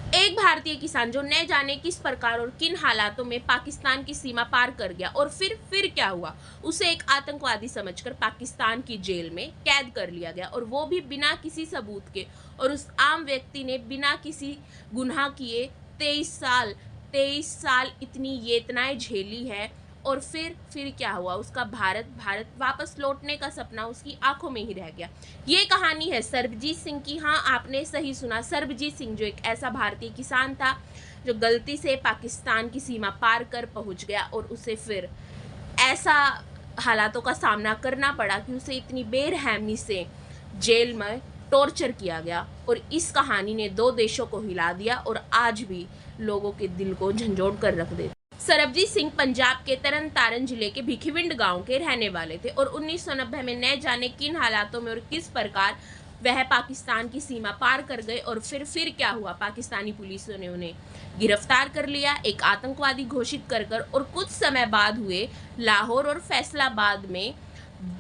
एक भारतीय किसान जो न जाने किस प्रकार और किन हालातों में पाकिस्तान की सीमा पार कर गया और फिर क्या हुआ, उसे एक आतंकवादी समझकर पाकिस्तान की जेल में कैद कर लिया गया और वो भी बिना किसी सबूत के। और उस आम व्यक्ति ने बिना किसी गुनाह किए 23 साल इतनी यातनाएं झेली है। और फिर क्या हुआ, उसका भारत भारत वापस लौटने का सपना उसकी आंखों में ही रह गया। ये कहानी है सरबजीत सिंह की। हाँ, आपने सही सुना, सरबजीत सिंह जो एक ऐसा भारतीय किसान था जो गलती से पाकिस्तान की सीमा पार कर पहुंच गया और उसे फिर ऐसा हालातों का सामना करना पड़ा कि उसे इतनी बेरहमी से जेल में टॉर्चर किया गया। और इस कहानी ने दो देशों को हिला दिया और आज भी लोगों के दिल को झंझोड़ कर रख देता। सरबजीत सिंह पंजाब के तरन तारण जिले के भिखीविंड गांव के रहने वाले थे और 1990 में न जाने किन हालातों में और किस प्रकार वह पाकिस्तान की सीमा पार कर गए। और फिर क्या हुआ, पाकिस्तानी पुलिस ने उन्हें गिरफ्तार कर लिया, एक आतंकवादी घोषित कर और कुछ समय बाद हुए लाहौर और फैसलाबाद में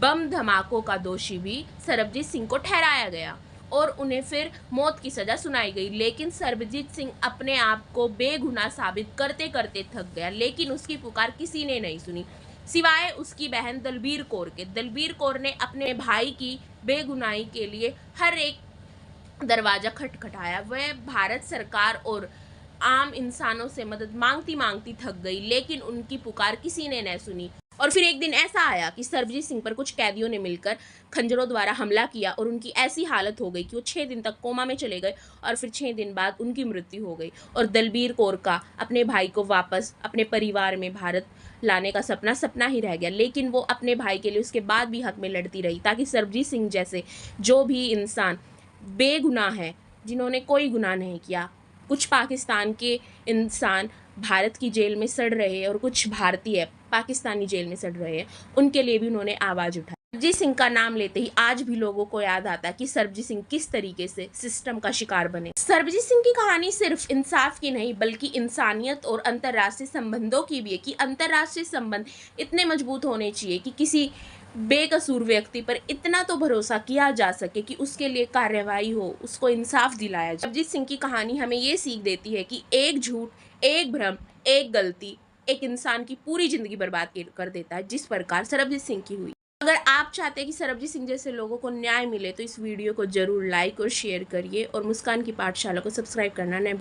बम धमाकों का दोषी भी सरबजीत सिंह को ठहराया गया और उन्हें फिर मौत की सज़ा सुनाई गई। लेकिन सरबजीत सिंह अपने आप को बेगुनाह साबित करते करते थक गया, लेकिन उसकी पुकार किसी ने नहीं सुनी सिवाय उसकी बहन दलबीर कौर के। दलबीर कौर ने अपने भाई की बेगुनाही के लिए हर एक दरवाज़ा खटखटाया। वह भारत सरकार और आम इंसानों से मदद मांगती मांगती थक गई, लेकिन उनकी पुकार किसी ने न सुनी। और फिर एक दिन ऐसा आया कि सरबजीत सिंह पर कुछ कैदियों ने मिलकर खंजरों द्वारा हमला किया और उनकी ऐसी हालत हो गई कि वो 6 दिन तक कोमा में चले गए और फिर 6 दिन बाद उनकी मृत्यु हो गई। और दलबीर कौर का अपने भाई को वापस अपने परिवार में भारत लाने का सपना ही रह गया, लेकिन वो अपने भाई के लिए उसके बाद भी हक में लड़ती रही ताकि सरबजीत सिंह जैसे जो भी इंसान बेगुनाह है, जिन्होंने कोई गुनाह नहीं किया, कुछ पाकिस्तान के इंसान भारत की जेल में सड़ रहे हैं और कुछ भारतीय पाकिस्तानी जेल में सड़ रहे हैं, उनके लिए भी उन्होंने आवाज़ उठाई। सरबजीत सिंह का नाम लेते ही आज भी लोगों को याद आता है कि सरबजीत सिंह किस तरीके से सिस्टम का शिकार बने। सरबजीत सिंह की कहानी सिर्फ इंसाफ की नहीं बल्कि इंसानियत और अंतर्राष्ट्रीय संबंधों की भी है कि अंतर्राष्ट्रीय संबंध इतने मजबूत होने चाहिए कि किसी बेकसूर व्यक्ति पर इतना तो भरोसा किया जा सके कि उसके लिए कार्रवाई हो, उसको इंसाफ दिलाया जाए। सरबजीत सिंह की कहानी हमें ये सीख देती है कि एक झूठ, एक भ्रम, एक गलती एक इंसान की पूरी जिंदगी बर्बाद कर देता है, जिस प्रकार सरबजीत सिंह की हुई। अगर आप चाहते हैं कि सरबजीत सिंह जैसे लोगों को न्याय मिले तो इस वीडियो को जरूर लाइक और शेयर करिए और मुस्कान की पाठशाला को सब्सक्राइब करना न